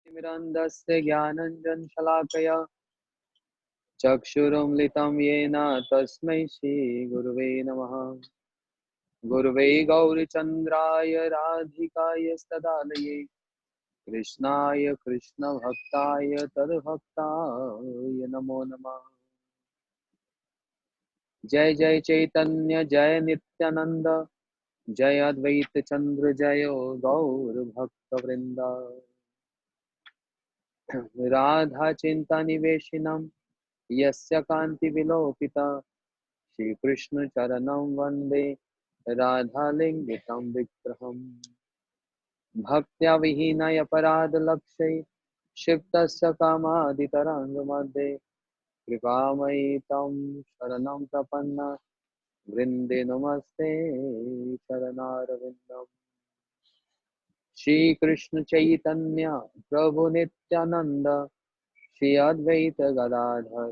तिमिरन्धस्य ज्ञानञ्जनशलाकया चक्षुरुन्मिलितं येन तस्मै श्रीगुरुवे नमः। गुरुवे गौरचन्द्राय राधिकाय तदालये कृष्णाय कृष्णभक्ताय तद्भक्ताय नमो नमः। जय जय चैतन्य जय नित्यानंद जय अद्वैत चंद्र जय गौर भक्त वृंद। राधा चिंता निवेशिनम यस्य कांति विलोपिता श्री कृष्ण चरणं वंदे राधा लिंगितं विग्रहम्। भक्त्या विहीनय अपराध लक्ष्य क्षिप्तस्य कामादितरङ्गमध्ये कृपामयि तं शरणं प्रपन्ना वृंदे नमस्ते चरणारविंदम। श्री कृष्ण चैतन्य प्रभु नित्यानंद श्री अद्वैत गदाधर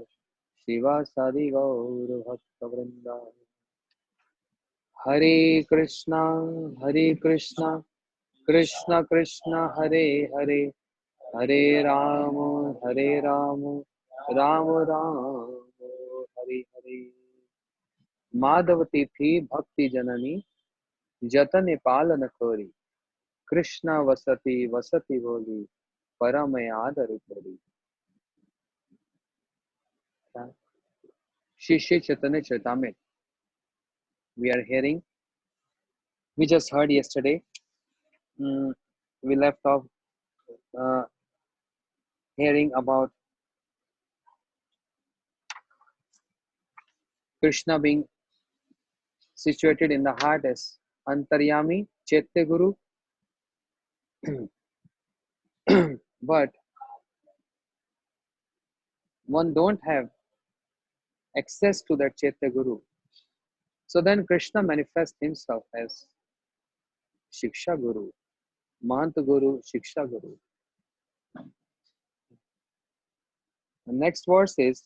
शिवासादि गौर भक्त वृंद। हरे कृष्णा कृष्ण कृष्ण हरे हरे हरे राम राम राम हरे हरे। माधवती थी भक्ति जननी जतन पालन कोरी कृष्ण वसति वसति बोली परम आदर करी। Shri Chaitanya Charitamrita. We are hearing. We just heard yesterday. We left off uh, hearing about Krishna being situated in the heart as Antaryami, Chaitya Guru. But one don't have access to that Chaitya Guru. So then Krishna manifests himself as Shiksha Guru, Mahant Guru, Shiksha Guru. The next verse is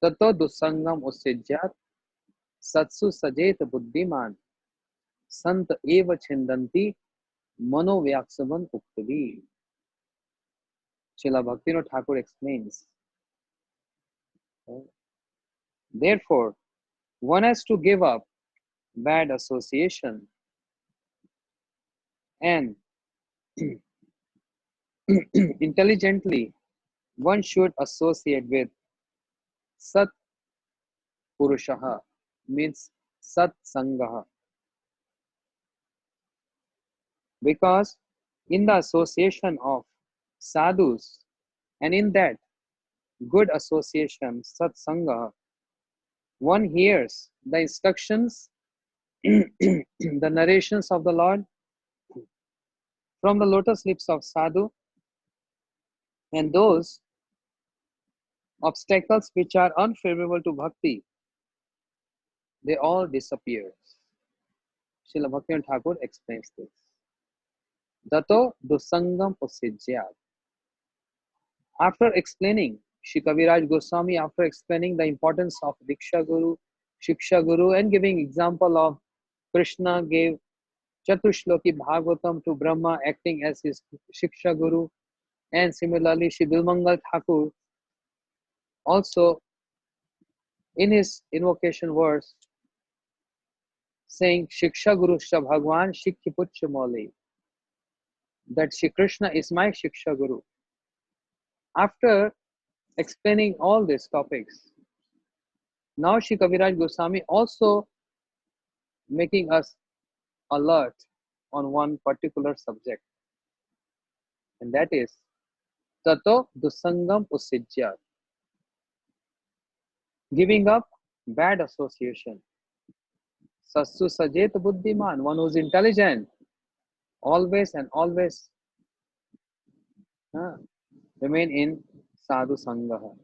Tato dusangam usijyat satsu sajet buddhiman sant eva chindanti Manovyakshavan Uktavi. Srila Bhaktivinoda Thakur explains, therefore, one has to give up bad association and intelligently one should associate with Sat Purushaha, means Sat Sangaha, because in the association of sadhus and in that good association, Sat Sangaha, one hears the instructions, the narrations of the Lord from the lotus lips of sadhu, and those obstacles which are unfavorable to bhakti, they all disappear. Srila Bhaktivinoda Thakur explains this. Dato dusangam usijyat. After explaining, Shri Kaviraj Goswami, after explaining the importance of Diksha Guru, Shiksha Guru, and giving example of Krishna gave Chatushloki Bhagavatam to Brahma acting as his Shiksha Guru, and similarly Shri Bilmangal Thakur also in his invocation verse saying Shiksha Guru Shra Bhagwan Shikhi Puchya Moli, that Shri Krishna is my Shiksha Guru. After explaining all these topics, now Shri Kaviraj Goswami also making us alert on one particular subject, and that is Tato Dusangam Usijya, giving up bad association. Sassu Sajet Buddhiman, one who is intelligent, always and always remain in Sadhu Sangaha.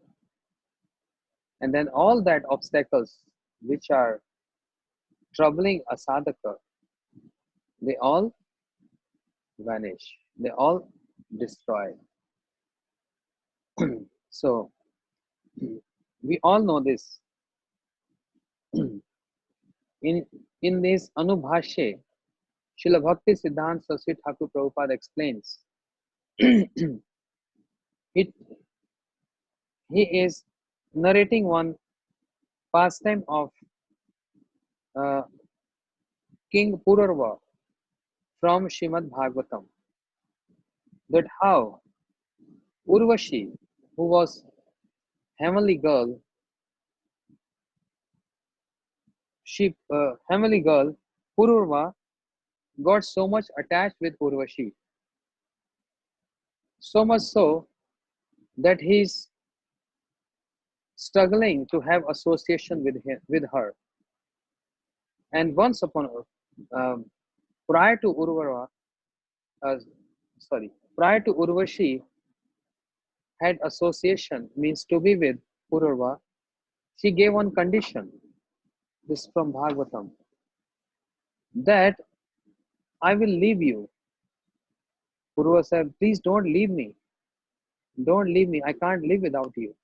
And then all that obstacles which are troubling a sadhaka, they all vanish, they all destroy. So we all know this. In this Anubhashya, Srila Bhakti Siddhanta Saraswati Thakur Prabhupada explains it, he is narrating one pastime of uh, King Pururva from Shrimad Bhagavatam, that how Urvashi, who was heavenly girl, heavenly girl Pururva got so much attached with Urvashi, so much so that he's struggling to have association with her. And once upon um, prior to Urvara, uh, sorry, prior to Urvashi had association means to be with Pururva, she gave one condition. This is from Bhagavatam, that I will leave you. Pururva said, please don't leave me. Don't leave me. I can't live without you.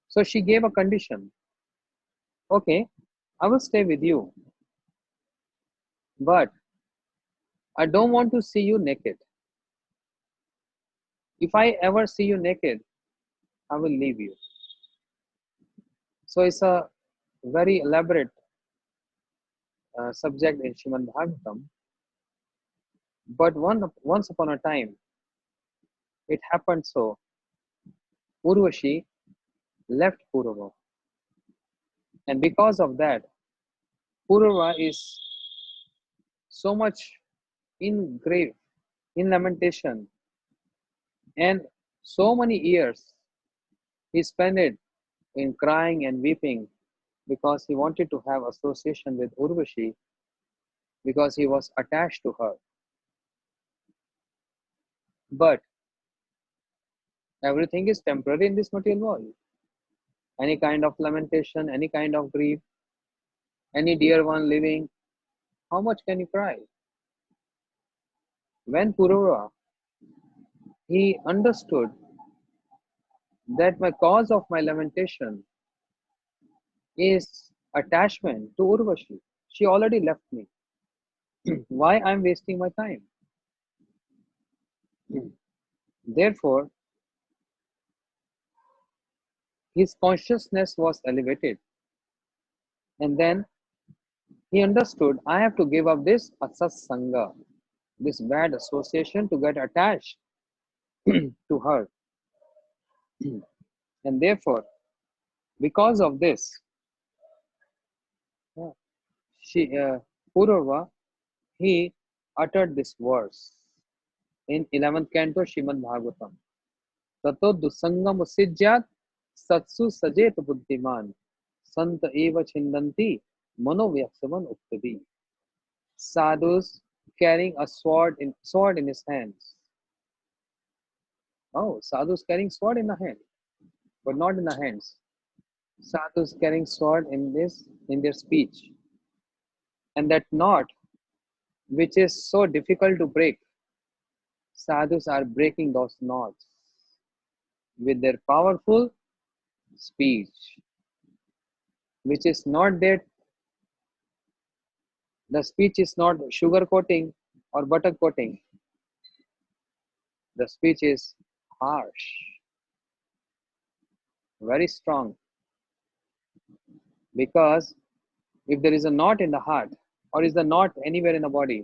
So she gave a condition. Okay, I will stay with you, but I don't want to see you naked. If I ever see you naked, I will leave you. So it's a very elaborate subject in Srimad Bhagavatam. But once upon a time, it happened so. Urvashi left Purava. And because of that, Purava is so much in grave, in lamentation. And so many years he spent it in crying and weeping because he wanted to have association with Urvashi because he was attached to her. But everything is temporary in this material world. Any kind of lamentation, any kind of grief, any dear one living, how much can you cry? When Purura, he understood that my cause of my lamentation is attachment to Urvashi. She already left me. Why I'm wasting my time? Therefore, his consciousness was elevated. And then he understood I have to give up this asatsanga, this bad association to get attached to her. And therefore, because of this, she, Pururva, he uttered this verse in 11th canto Srimad Bhagavatam. Tato dusangam usijyat satsu sajet buddhiman sant eva chindanti manovyasavan uktadi. Sadhus carrying a sword in his hands. Oh, sadhus carrying sword in the hand, but not in the hands. Sadhus carrying sword in their speech, and that knot which is so difficult to break, sadhus are breaking those knots with their powerful speech, which is not that the speech is not sugar coating or butter coating. The speech is harsh, very strong, because if there is a knot in the heart or is the knot anywhere in the body,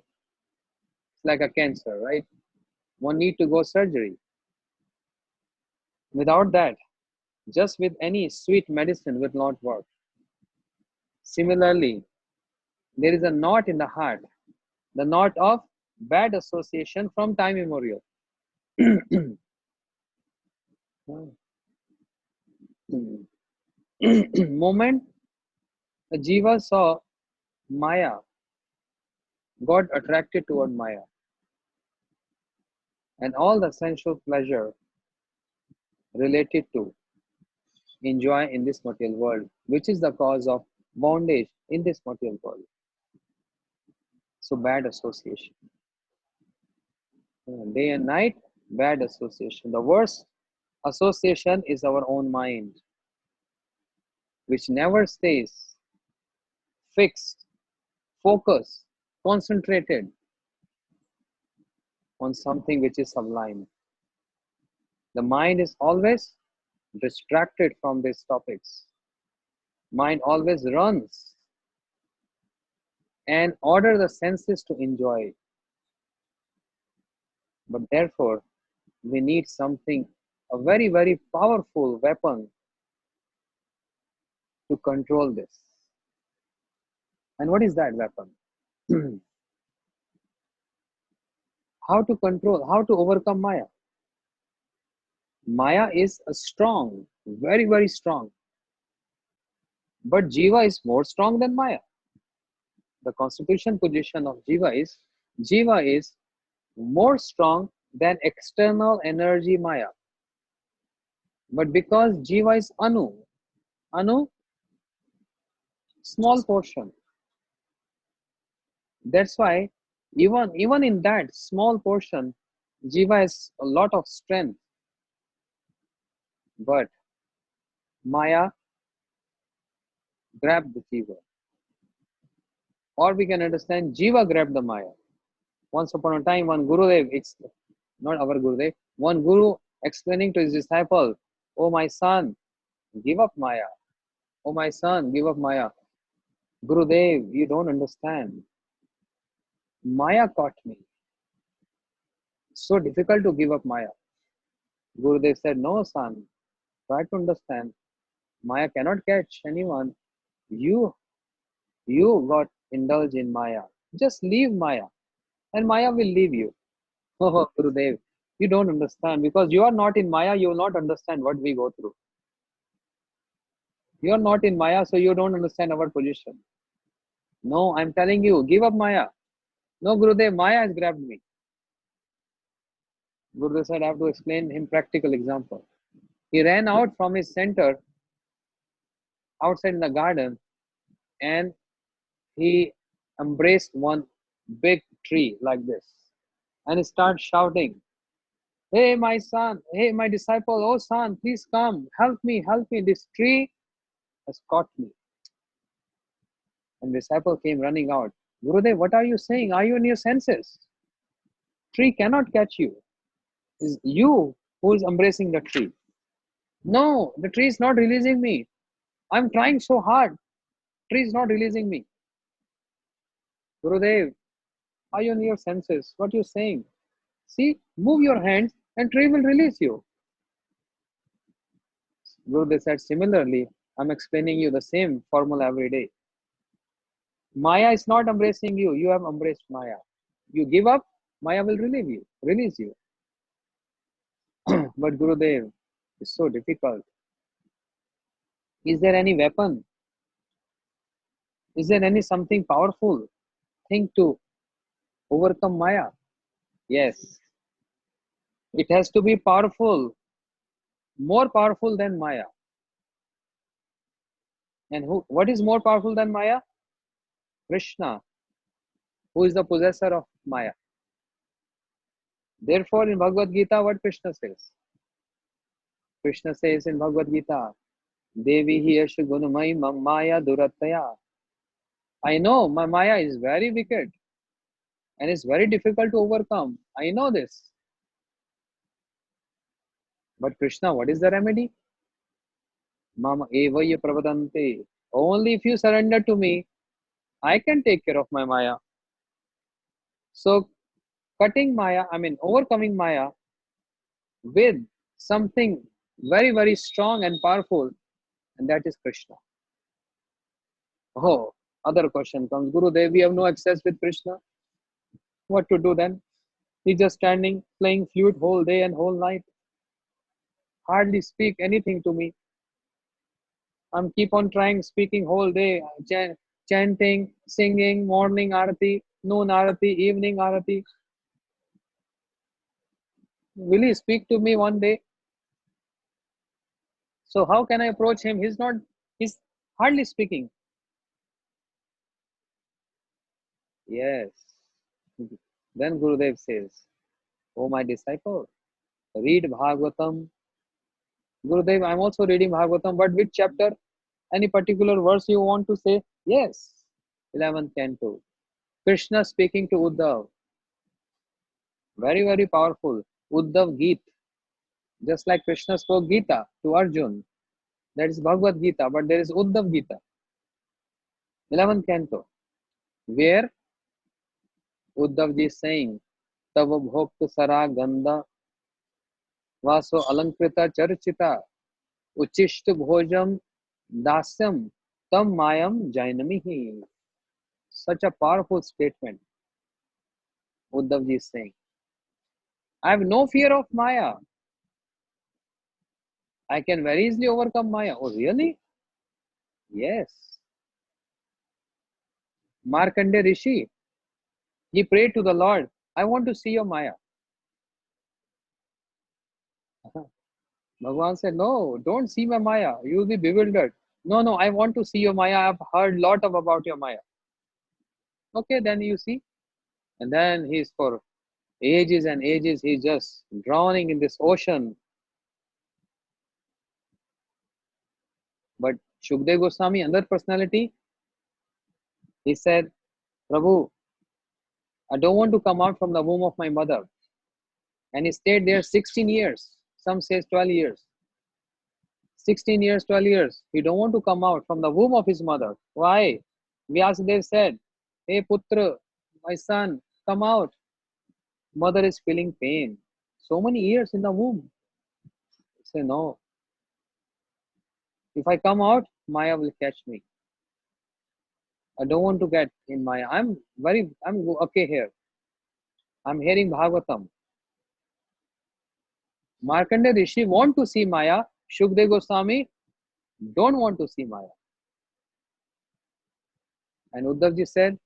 it's like a cancer, right? One need to go surgery. Without that, just with any sweet medicine will not work. Similarly, there is a knot in the heart, the knot of bad association from time immemorial. Moment the jiva saw Maya, got attracted toward Maya, and all the sensual pleasure related to enjoy in this material world, which is the cause of bondage in this material world. So bad association. Day and night, bad association. The worst association is our own mind, which never stays fixed, focused, concentrated. on something which is sublime. The mind is always distracted from these topics. Mind always runs and order the senses to enjoy. But therefore, we need something, a very, very powerful weapon to control this. And what is that weapon? How to control, how to overcome Maya? Maya is a strong, very, very strong. But Jiva is more strong than Maya. The constitution position of Jiva is more strong than external energy Maya. But because Jiva is Anu, small portion. That's why even in that small portion, Jiva has a lot of strength. But Maya grabbed the Jiva. Or we can understand Jiva grabbed the Maya. Once upon a time, one Gurudev, it's not our Gurudev, one Guru explaining to his disciple, "Oh my son, give up Maya. Oh my son, give up Maya." Gurudev, you don't understand. Maya caught me. It's so difficult to give up Maya. Gurudev said, "No, son, try to understand. Maya cannot catch anyone. You, you got indulged in Maya. Just leave Maya, and Maya will leave you." Oh, Gurudev, you don't understand because you are not in Maya. You will not understand what we go through. You are not in Maya, so you don't understand our position. No, I'm telling you, give up Maya. No, Gurudev, Maya has grabbed me. Gurudev said, I have to explain him practical example. He ran out from his center outside in the garden and he embraced one big tree like this and he started shouting, "Hey, my son, hey, my disciple, oh son, please come, help me, help me. This tree has caught me." And disciple came running out. "Gurudev, what are you saying? Are you in your senses? Tree cannot catch you. It's you who is embracing the tree." "No, the tree is not releasing me. I'm trying so hard. Tree is not releasing me." "Gurudev, are you in your senses? What are you saying? See, move your hands and tree will release you." Gurudev said, similarly, I'm explaining you the same formula every day. Maya is not embracing you. You have embraced Maya. You give up, Maya will release you. But Gurudev, it's so difficult. Is there any weapon? Is there any something powerful thing to overcome Maya? Yes. It has to be powerful, more powerful than Maya. And what is more powerful than Maya? Krishna, who is the possessor of Maya. Therefore, in Bhagavad Gita, what Krishna says? Krishna says in Bhagavad Gita, Devi hi yasha gunamai mam maya durataya. I know my Maya is very wicked and it's very difficult to overcome. I know this. But Krishna, what is the remedy? Mama evaya pravadante. Only if you surrender to me, I can take care of my Maya. So overcoming Maya with something very, very strong and powerful, and that is Krishna. Oh, other question comes, Gurudev, we have no access with Krishna. What to do then? He's just standing, playing flute whole day and whole night. Hardly speak anything to me. I'm keep on trying, speaking whole day, chanting, singing, morning arati, noon arati, evening arati. Will he speak to me one day? So how can I approach him? He's hardly speaking. Yes. Then Gurudev says, "Oh my disciple, read Bhagavatam." Gurudev, I'm also reading Bhagavatam, but which chapter? Any particular verse you want to say? Yes. 11th canto. Krishna speaking to Uddhav. Very, very powerful. Uddhav Geet. Just like Krishna spoke Gita to Arjun. That is Bhagavad Gita, but there is Uddhav Gita, 11th canto, where Uddhav ji is saying, Tava bhokta sara ganda vaso alankrita charchita uchishta bhojam dasyam tam mayam jainamihi. Such a powerful statement Uddhav ji is saying. I have no fear of Maya. I can very easily overcome Maya. Oh, really? Yes. Markandeya Rishi, he prayed to the Lord, I want to see your Maya. Bhagavan said, no, don't see my Maya. You will be bewildered. No, no, I want to see your Maya. I've heard a lot about your Maya. Okay, then you see. And then he's for ages and ages, he's just drowning in this ocean. But Shukdev Goswami, another personality, he said, Prabhu, I don't want to come out from the womb of my mother. And he stayed there 16 years. Some says 12 years. 16 years, 12 years. He don't want to come out from the womb of his mother. Why? Vyasadeva said, hey Putra, my son, come out. Mother is feeling pain. So many years in the womb. He said, no. If I come out, Maya will catch me. I don't want to get in Maya. I'm okay here. I'm hearing Bhagavatam. Markandeya Rishi want to see Maya. Shukdev Goswami don't want to see Maya. And Uddhavji said,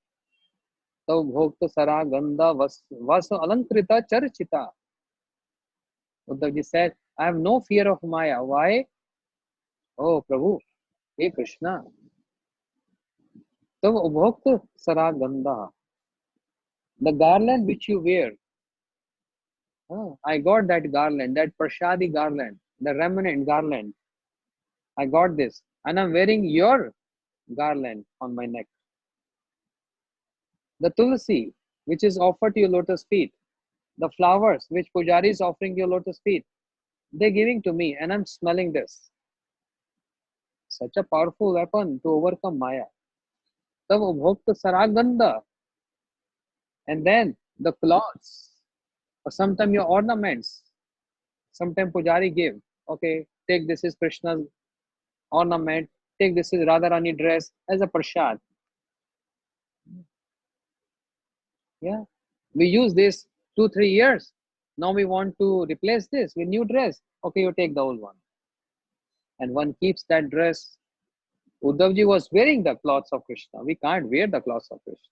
Tav bhokta sara ganda vasu alankrita charchita. Uddhavji said, I have no fear of Maya. Why? Oh Prabhu, hey Krishna. Tav bhokta sara ganda. The garland which you wear. Oh, I got that garland, that prashadi garland, the remnant garland. I got this. And I'm wearing your garland on my neck. The tulsi, which is offered to your lotus feet. The flowers, which Pujari is offering your lotus feet. They're giving to me and I'm smelling this. Such a powerful weapon to overcome Maya. Tav bhokta saraganda. And then the cloths, or sometimes your ornaments. Sometimes Pujari give. Okay, take this is Krishna's ornament. Take this is Radharani dress as a prasad. Yeah, we use this 2-3 years. Now we want to replace this with new dress. Okay, you take the old one. And one keeps that dress. Uddhavji was wearing the clothes of Krishna. We can't wear the clothes of Krishna.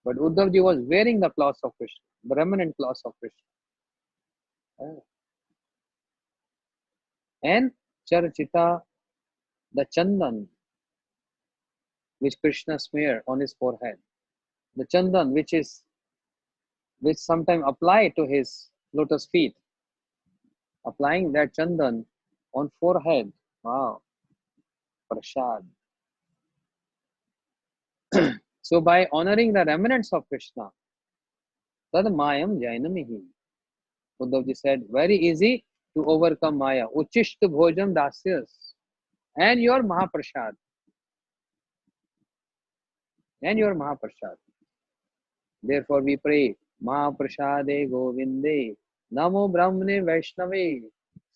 But Uddhavji was wearing the clothes of Krishna, the remnant clothes of Krishna. Yeah. And Charachita, the chandan, which Krishna smeared on his forehead. The chandan, which sometimes apply to his lotus feet. Applying that chandan on forehead. Wow. Prasad. So by honoring the remnants of Krishna, Tad Mayam Jainamihi. Uddhavji said, very easy to overcome Maya. Uchishta Bhojam Dasyas. And your Mahaprasad. And your Mahaprasad. Therefore we pray, Mahaprasade Govinde, Namo Brahmane Vaishnave,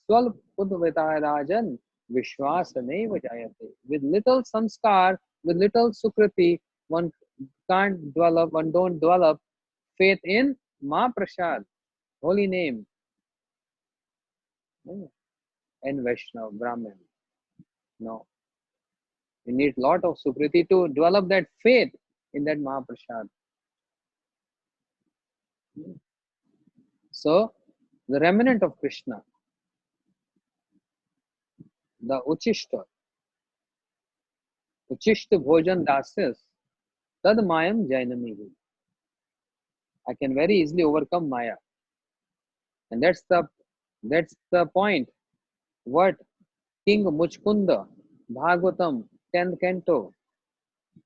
Swalp Udvita Rajan, Vishwasane Vajayate. With little samskar, with little sukriti, one don't develop faith in Mahaprasad, holy name, and Vaishnav, Brahman. No. You need lot of sukriti to develop that faith in that Mahaprasad. So, the remnant of Krishna, the Uchishta Bhojan Dasyas, Tad Mayam Jainamihi. I can very easily overcome Maya. And that's the point. What King Muchkunda, Bhagavatam, 10th canto,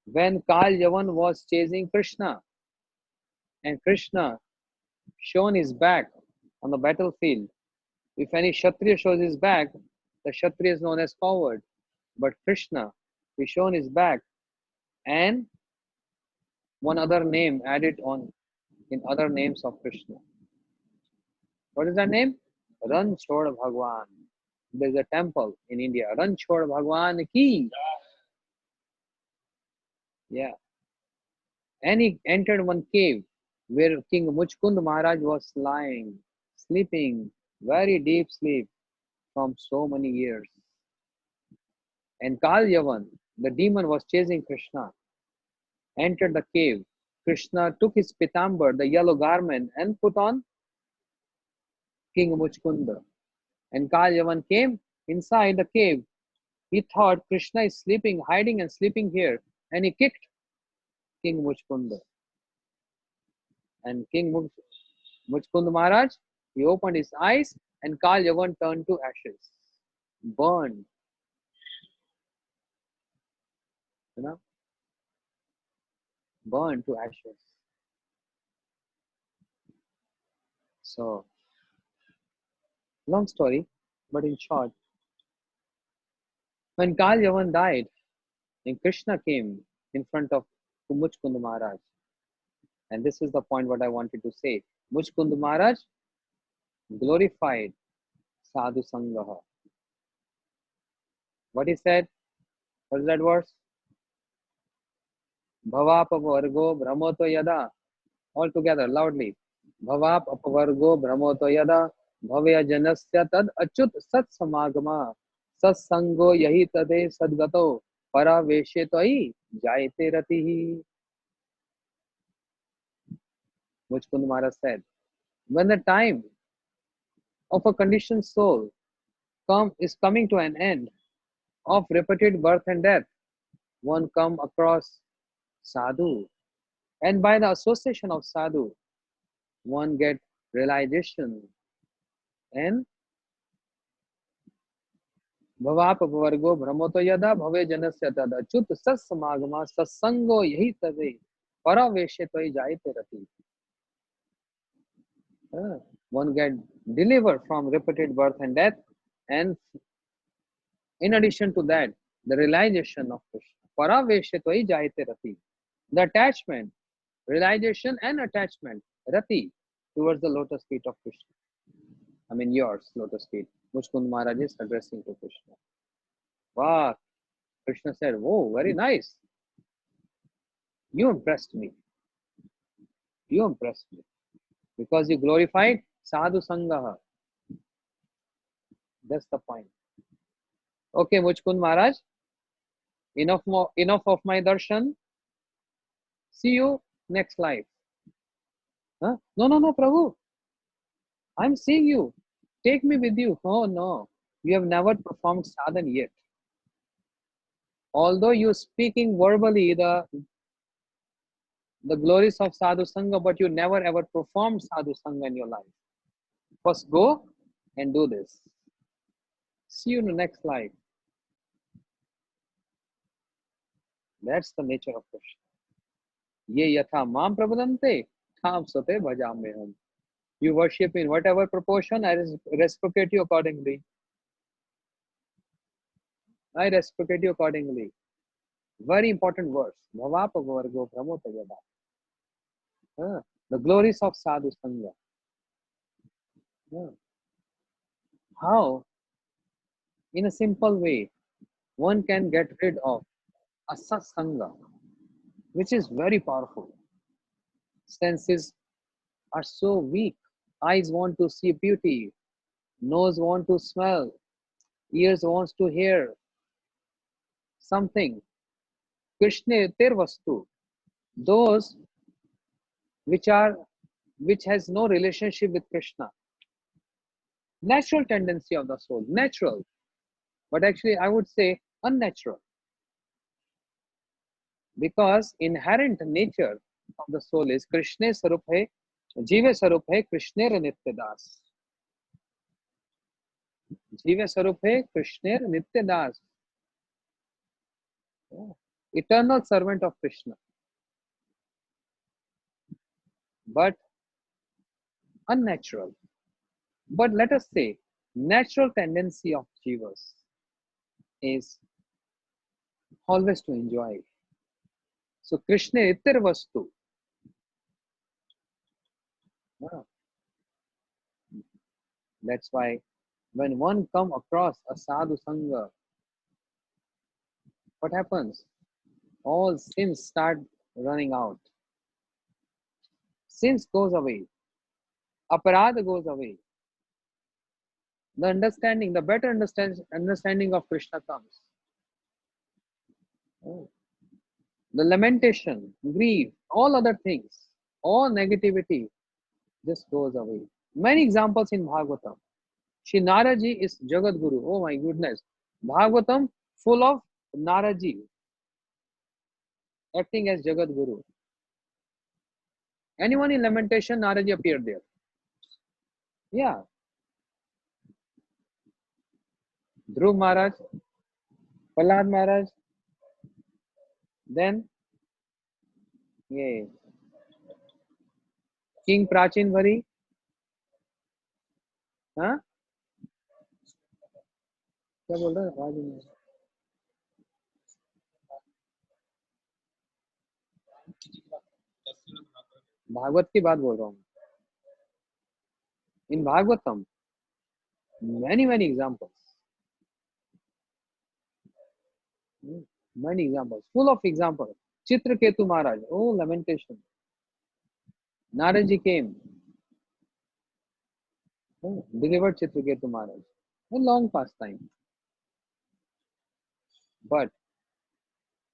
when Kal Yavan was chasing Krishna, and Krishna shown his back on the battlefield. If any Kshatriya shows his back, the Kshatriya is known as coward. But Krishna, he shown his back and one other name added on in other names of Krishna. What is that name? Ran Chhod Bhagwan. There's a temple in India. Ran Chhod Bhagwan ki. Yeah. And he entered one cave where King Muchkund Maharaj was lying, sleeping, very deep sleep from so many years. And Kal Yavan, the demon, was chasing Krishna, entered the cave. Krishna took his pitambar, the yellow garment, and put on King Muchkunda. And Kal Yavan came inside the cave. He thought Krishna is sleeping, hiding and sleeping here, and he kicked King Muchkunda. And King Muchkund Maharaj, he opened his eyes, and Kal Yavan turned to ashes, burned, you know, burned to ashes. So, long story, but in short, when Kal Yavan died, and Krishna came in front of Muchkund Maharaj, and this is the point what I wanted to say. Muchkund Maharaj glorified Sadhu Sangaha. What he said? What is that verse? Bhavap Vargo Brahmoto Yada. All together, loudly. Bhavap Vargo Brahmoto Yada. Bhavya Janasya Tad Achut Sat Samagama. Sat Sango Yahi Tade Sadgato. Para Veshe Toi Jaite Ratihi. Muchkund Maharaj said, when the time of a conditioned soul is coming to an end of repeated birth and death, one come across sadhu, and by the association of sadhu, one get realization and भवाप वर्गो भ्रमोतो यदा भवे जनस्य तद अच्युत सत्समागमा सत्संगो यही तवे परावेशे तो जायते रति. One get delivered from repeated birth and death, and in addition to that, the realization of Krishna. Paraveshe to jayate rati. The attachment, realization and attachment, rati, towards the lotus feet of Krishna. I mean yours, lotus feet. Muchkund Maharaj is addressing to Krishna. Wow, Krishna said, "Oh, very nice. You impressed me. You impressed me. Because you glorified Sadhu Sangaha." That's the point. Okay, Muchkund Maharaj, enough of my darshan. See you next life. Huh? No, Prabhu. I'm seeing you. Take me with you. Oh no, you have never performed sadhana yet. Although you're speaking verbally the glories of sadhu sangha, but you never ever performed sadhu sangha in your life. First go and do this. See you in the next life. That's the nature of Krishna. Ye yatha mam prabhadante tham sate bhajameham. You worship in whatever proportion, I reciprocate you accordingly. I reciprocate you accordingly. Very important verse. Bhavapa vargo pramota yada. The glories of sadhu sangha. How, in a simple way, one can get rid of a satsanga, which is very powerful. Senses are so weak. Eyes want to see beauty, nose want to smell, ears wants to hear something. Krishna Vastu, those which has no relationship with Krishna. Natural tendency of the soul, natural, but actually I would say unnatural. Because inherent nature of the soul is Krishna Sarup hai, Jiva Sarup hai, Krishna Nitya Das. Jiva Sarup hai, Krishna Nitya Das. Eternal servant of Krishna. But unnatural. But let us say, natural tendency of jivas is always to enjoy. So Krishna itir vastu. Ah, that's why when one come across a sadhu sangha, what happens? All sins start running out. Sins goes away. Aparadha goes away. The understanding, the better understanding of Krishna comes. Oh. The lamentation, grief, all other things, all negativity just goes away. Many examples in Bhagavatam. Shri Naraji is Jagat Guru. Oh my goodness. Bhagavatam full of Naraji acting as Jagat Guru. Anyone in lamentation, Naraji appeared there. Yeah. Dhruv Maharaj, Prahlad Maharaj, then yeah, King Prachin Vari. हाँ क्या बोल रहा है आवाज नहीं भागवत की बात बोल रहा हूँ इन Bhagavatam many examples many examples full of examples Chitraketu Maharaj oh lamentation Naraji came oh, delivered Chitraketu Maharaj a long past time but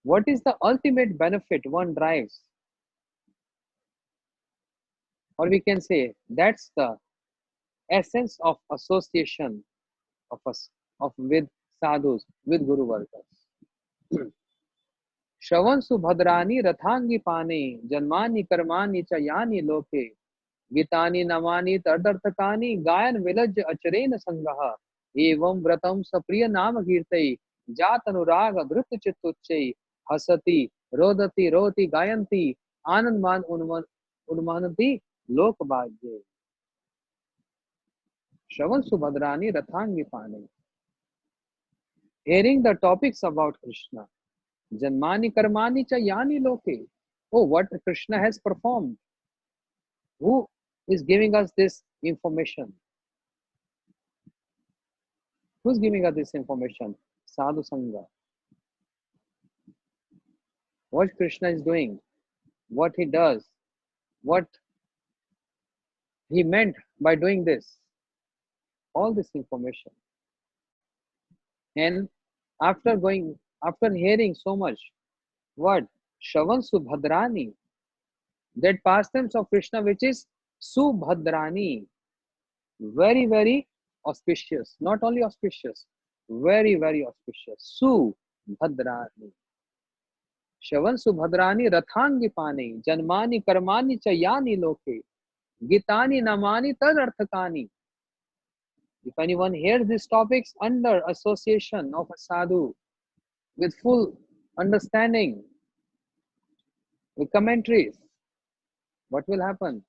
what is the ultimate benefit one derives or we can say that's the essence of association of us of with sadhus with guru vargas श्रवण सुभद्रानि रथांगी पाने जन्मानि कर्माणि च यानि लोके गीतानि नमानि तदर्थकानि गायन विलज्ज अचरेण संगः एवं व्रतम सप्रिय नाम कीर्तय जात अनुराग धृत चित्तुच्चै हसति रोदति रोति गायन्ति आनंदमान उन्मानति लोक भाग्ये श्रवण सुभद्रानि रथांगी पाने hearing the topics about Krishna Janmani karmani cha yani loke. Oh, what Krishna has performed. Who is giving us this information? Who is giving us this information? Sadhu Sangha. What Krishna is doing, what he does, what he meant by doing this. All this information. And after hearing so much, what? Shravan Subhadrani. That pastimes of Krishna which is Subhadrani. Very auspicious. Not only auspicious, very auspicious. Subhadrani. Shravan Subhadrani Rathangi Pani Janmani Karmani Chayani Loke Gitani Namani Tadarthakani. If anyone hears these topics under association of a sadhu with full understanding, with commentaries, what will happen?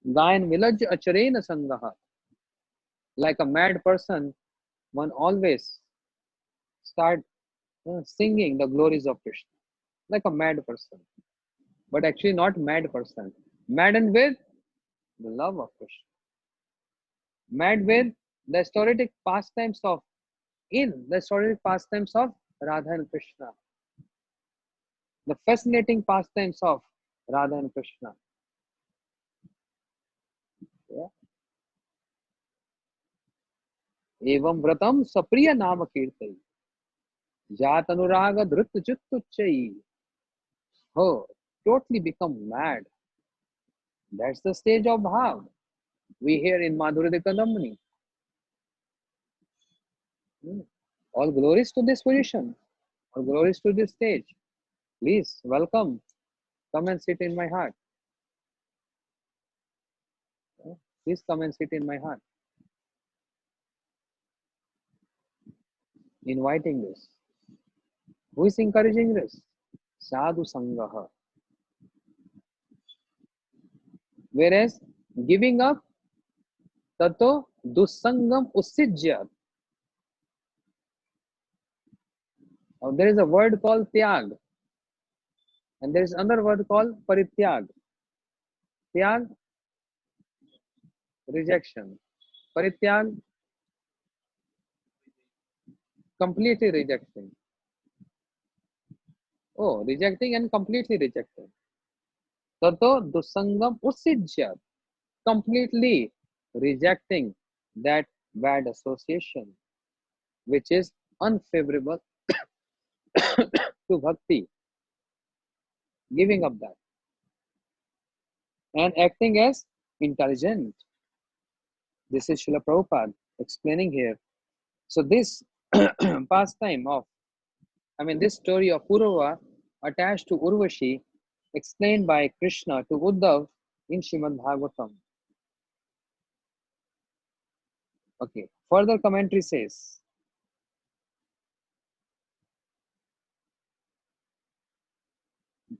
Gayan Vilaj Acharena Sangaha. Like a mad person, one always start singing the glories of Krishna. Like a mad person. But actually not mad person. Maddened with the love of Krishna. Mad with the historic pastimes of Radha and Krishna. The fascinating pastimes of Radha and Krishna. Yeah. Evam vratam sapriya nama kirtai. Jat anuraga dhrit chittuchai. Oh, totally become mad. That's the stage of bhav. We hear in Madhurya Kadambini. All glories to this position. All glories to this stage. Please, welcome. Come and sit in my heart. Please come and sit in my heart. Inviting this. Who is encouraging this? Sadhu Sangaha. Whereas giving up, tato dusangam usijyat. There is a word called tyag, and there is another word called parityag. Tyag, rejection. Parityag, completely rejecting. Oh, rejecting and completely rejecting. Tato dusangam usijyat. Completely rejecting that bad association, which is unfavorable to bhakti, giving up that and acting as intelligent. This is Srila Prabhupada explaining here. So this pastime of, this story of Purava attached to Urvashi, explained by Krishna to Uddhav in Srimad Bhagavatam. Okay. Further commentary says,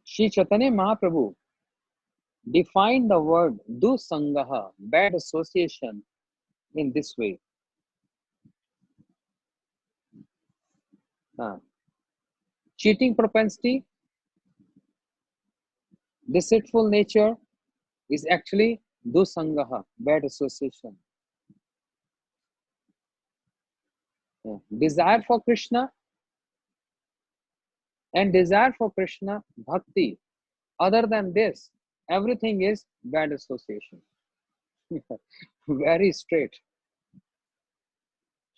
Shri Chaitanya Mahaprabhu defined the word dusangaha, bad association, in this way. Cheating propensity, deceitful nature is actually dusangaha, bad association. Desire for Krishna and desire for Krishna bhakti. Other than this, everything is bad association. Very straight.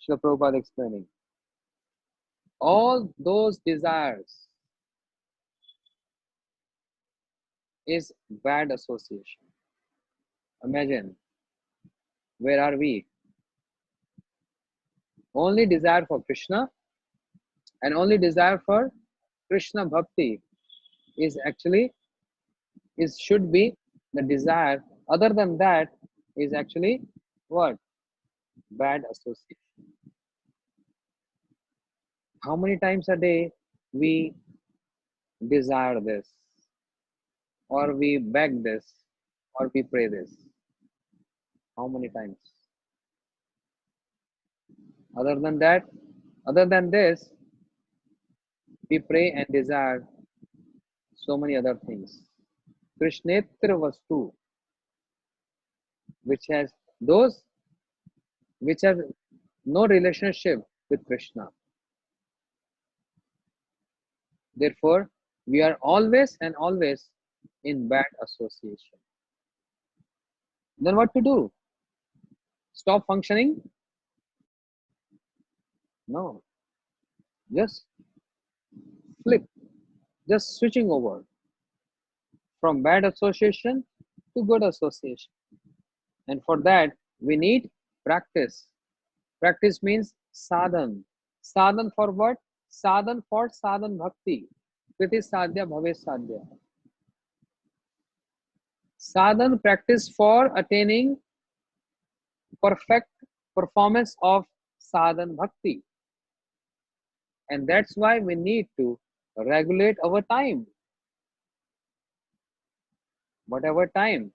Srila Prabhupada explaining. All those desires is bad association. Imagine, where are we? Only desire for Krishna and only desire for Krishna bhakti is actually should be the desire. Other than that is actually what? Bad association. How many times a day we desire this, or we beg this, or we pray this? How many times? Other than that, other than this, we pray and desire so many other things. Krishnetra Vastu, which has those which have no relationship with Krishna. Therefore, we are always and always in bad association. Then what to do? Stop functioning? No. Just flip, just switching over from bad association to good association. And for that, we need practice. Practice means sadhan. Sadhan for what? Sadhan for sadhan bhakti. Kriti sadhya bhave sadhya. Sadhan practice for attaining perfect performance of sadhan bhakti. And that's why we need to regulate our time. Whatever time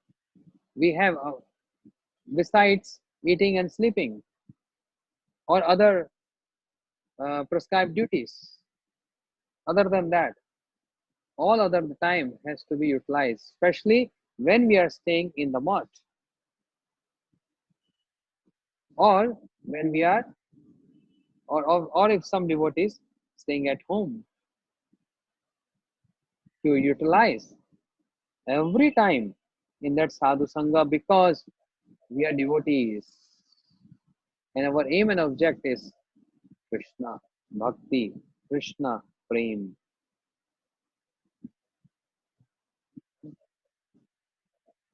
we have besides eating and sleeping or other prescribed duties. Other than that, all other time has to be utilized, especially when we are staying in the mart or when we are, or if some devotees staying at home, to utilize every time in that sadhu sangha, because we are devotees and our aim and object is Krishna bhakti, Krishna prem.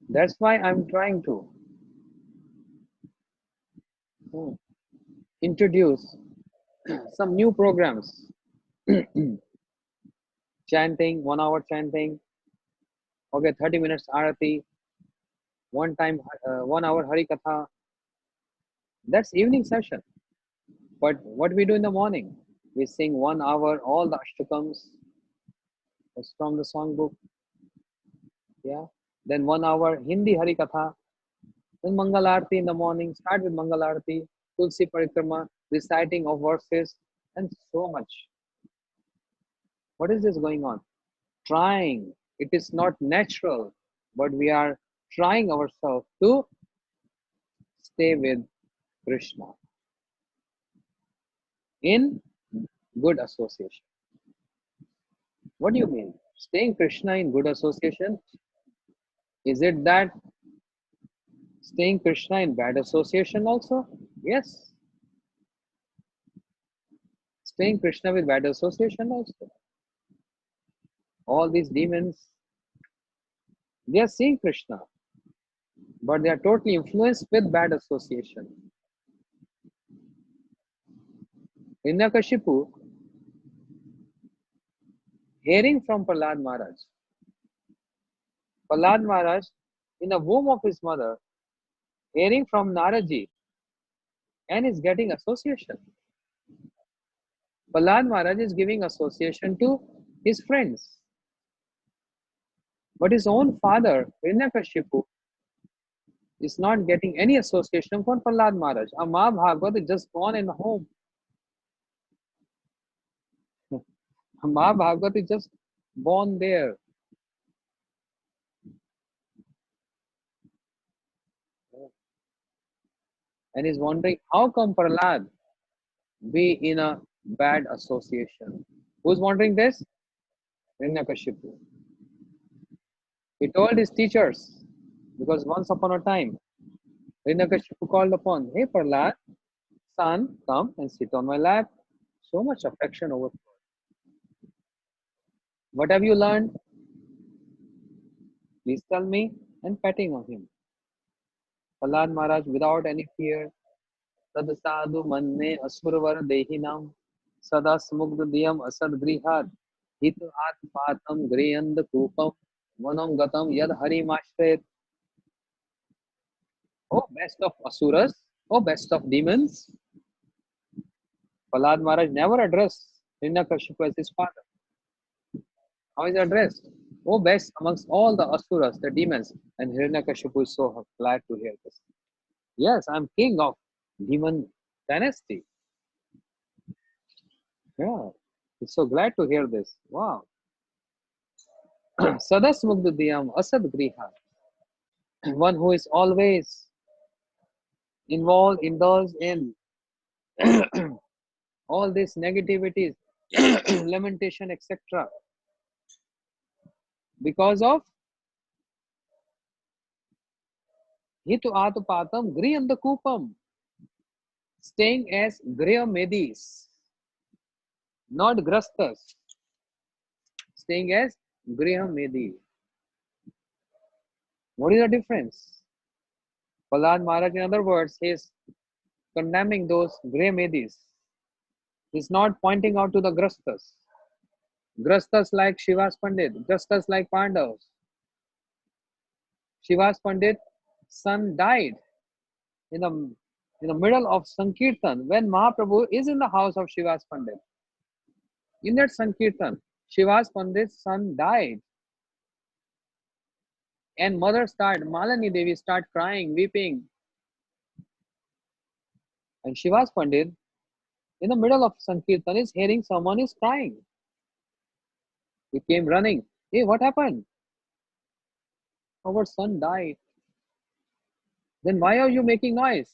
That's why I'm trying to introduce some new programs. Chanting, 1 hour chanting, okay, 30 minutes arati, 1 hour hari katha. That's evening session. But what we do in the morning, we sing 1 hour all the ashtakams. It's from the songbook. Yeah. then 1 hour Hindi Hari Katha, then Mangal Aarti in the morning, start with Mangal Aarti, Tulsi Parikrama, reciting of verses, and so much. What is this going on? Trying. It is not natural, but we are trying ourselves to stay with Krishna in good association. What do you mean? Staying Krishna in good association? Is it that staying Krishna in bad association also? Yes. Staying Krishna with bad association also. All these demons, they are seeing Krishna, but they are totally influenced with bad association. Hiranyakashipu, hearing from Prahlad Maharaj, in the womb of his mother, hearing from Naraji, and is getting association. Prahlad Maharaj is giving association to his friends. But his own father, Hiranyakashipu, is not getting any association from Prahlad Maharaj. A Mahabharata is just born in the home. A Mahabharata is just born there. And is wondering how come Prahlad be in a bad association. Who's wondering this? Hiranyakashipu. He told his teachers, because once upon a time, Hiranyakashipu called upon, hey Prahlad, son, come and sit on my lap. So much affection over. What have you learned? Please tell me. And patting on him. Prahlad Maharaj, without any fear, Tad sadhu manne asurvar dehinam sada smugd diyam asad grihad hit atpatam griyand kupam vanam gatam yad hari mashrayat. Oh, best of asuras, oh, best of demons. Prahlad Maharaj never addressed Hiranyakashipu as his father. How is he addressed? Oh, best amongst all the asuras, the demons. And Hiranyakashipu is so glad to hear this. Yes, I'm king of demon dynasty. Yeah, he's so glad to hear this. Wow. Sadas Mugdudiyam Asad Griha. One who is always involved, indulged in all these negativities, lamentation, etc. Because of Hitu Atupatam Griyandakupam, staying as Griya Medis, not Grastas, staying as Griya Medi. What is the difference? Prahlad Maharaj, in other words, is condemning those Griya Medis. He's not pointing out to the Grastas. Grastas like Shivas Pandit, Grastas like Pandavas. Shivas Pandit's son died in the middle of Sankirtan when Mahaprabhu is in the house of Shivas Pandit. In that Sankirtan, Shivas Pandit's son died. And mother started, Malani Devi started crying, weeping. And Shivas Pandit, in the middle of Sankirtan, is hearing someone is crying. He came running. Hey, what happened? Our son died. Then why are you making noise?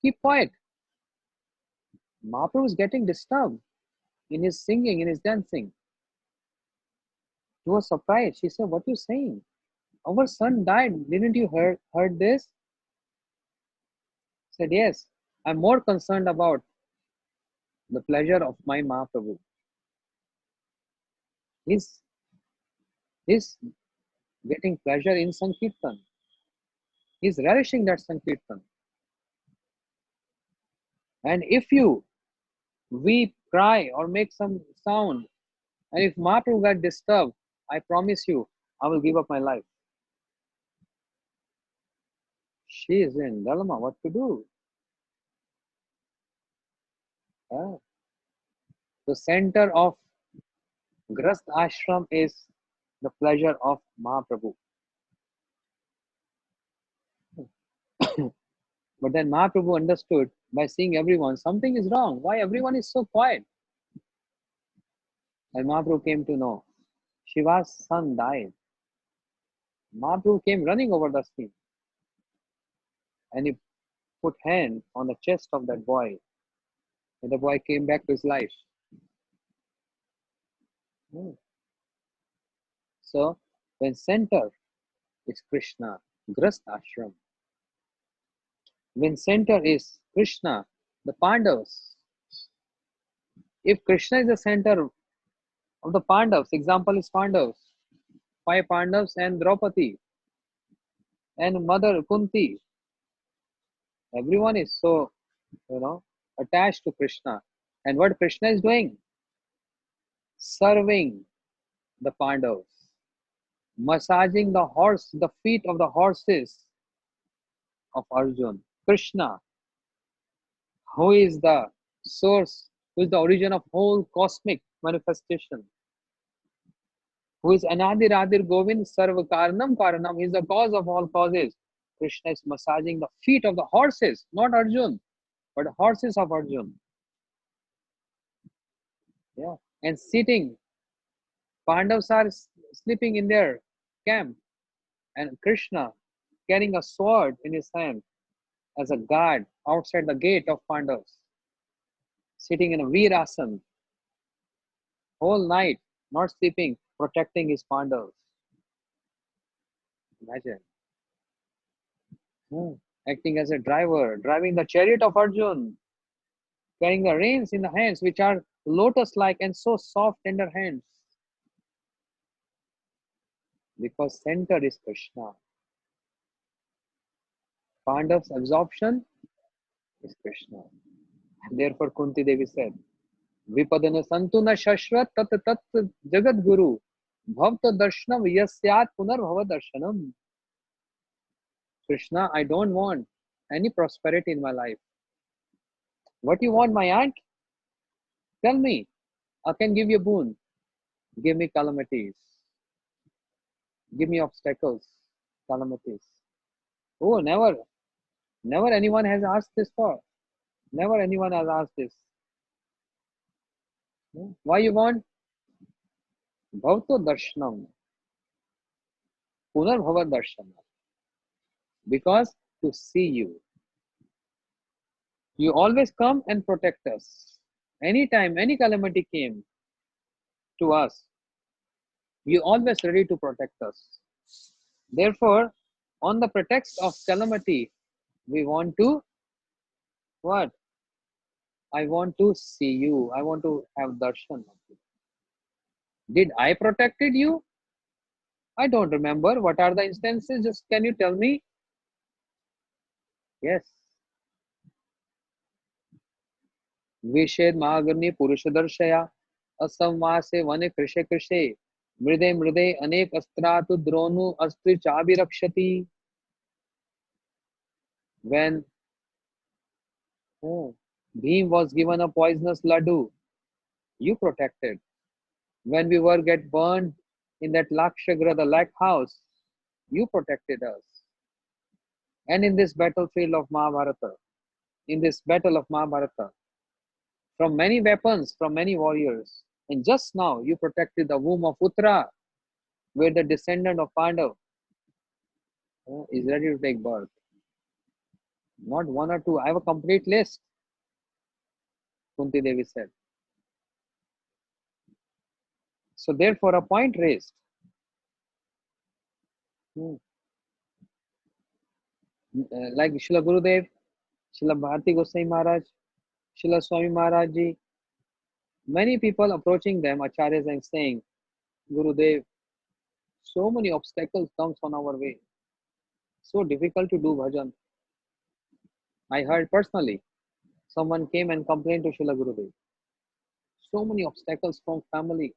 Keep quiet. Mahaprabhu is getting disturbed in his singing, in his dancing. He was surprised. She said, what are you saying? Our son died. Didn't you heard this? He said, yes. I'm more concerned about the pleasure of my Mahaprabhu. He's getting pleasure in Sankirtan. He's relishing that Sankirtan. And if you weep, cry, or make some sound, and if Mahaprabhu got disturbed, I promise you, I will give up my life. She is in dilemma, what to do? The center of Grast ashram is the pleasure of Mahaprabhu. But then Mahaprabhu understood by seeing everyone, something is wrong. Why everyone is so quiet? And Mahaprabhu came to know Shiva's son died. Mahaprabhu came running over the scene and he put hand on the chest of that boy. And the boy came back to his life. Hmm. So when center is Krishna, Grast Ashram. When center is Krishna, the Pandavas. If Krishna is the center of the Pandavas, example is Pandavas, 5 Pandavas and Draupadi and Mother Kunti. Everyone is so, attached to Krishna. And what Krishna is doing? Serving the Pandavas, massaging the feet of the horses of Arjun. Krishna, who is the source, who is the origin of whole cosmic manifestation, who is Anadir Adir Govind Sarva Karanam Karanam, he is the cause of all causes. Krishna is massaging the feet of the horses, not Arjun, but horses of Arjun. Yeah. And sitting, Pandavas are sleeping in their camp, and Krishna carrying a sword in his hand as a guard outside the gate of Pandavas, sitting in a Veerasana, whole night, not sleeping, protecting his Pandavas. Imagine. Acting as a driver, driving the chariot of Arjun, carrying the reins in the hands, which are lotus-like and so soft, tender hands. Because center is Krishna. Pandav's absorption is Krishna. And therefore Kunti Devi said, Vipadana Santuna Shashvat Tat Tat Jagat Guru Bhavta Darshanam Yasyat Punar Bhava Darshanam. Krishna, I don't want any prosperity in my life. What you want, my aunt? Tell me. I can give you a boon. Give me calamities. Give me obstacles, calamities. Oh, never. Never anyone has asked this for. Never anyone has asked this. Why you want? Bhavto darshanam. Punar bhava darshanam. Because to see you. You always come and protect us. Anytime any calamity came to us, you always ready to protect us. Therefore, on the pretext of calamity, we want to what? I want to see you. I want to have darshan of you. Did I protected you? I don't remember. What are the instances? Just can you tell me? Yes. विषेद महागर्णी पुरुष दर्शया असंवासे वने कृषे कृषे मृदे मृदे अनेक अस्त्रातु द्रोणु अस्त्र चाभिरक्षति. When Bhim was given a poisonous laddu, you protected. When we were get burned in that Lakshagra, the lake house, you protected us. And in this battlefield of Mahabharata, in this battle of Mahabharata, from many weapons, from many warriors, and just now you protected the womb of Uttara, where the descendant of Pandav is ready to take birth. Not one or two. I have a complete list, Kunti Devi said. So therefore, a point raised. Like Srila Gurudev, Srila Bharati Goswami Maharaj, Srila Swami Maharaj Ji, many people approaching them, acharyas, and saying, Gurudev, so many obstacles comes on our way. So difficult to do bhajan. I heard personally, someone came and complained to Srila Gurudev. So many obstacles from family.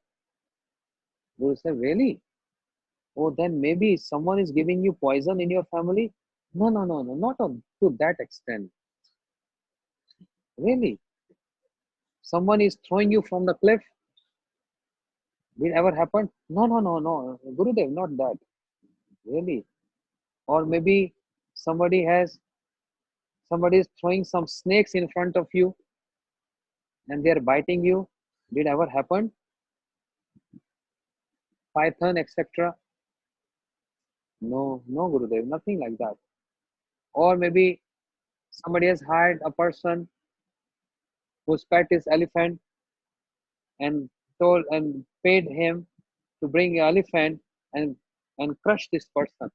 Guru said, really? Oh, then maybe someone is giving you poison in your family? No, not to that extent. Really? Someone is throwing you from the cliff? Did ever happen? No. Gurudev, not that. Really? Or maybe somebody has Somebody is throwing some snakes in front of you and they are biting you. Did ever happen? Python, etc. No, no, Gurudev, nothing like that. Or maybe somebody has hired a person whose pet is elephant and told and paid him to bring an elephant and crush this person.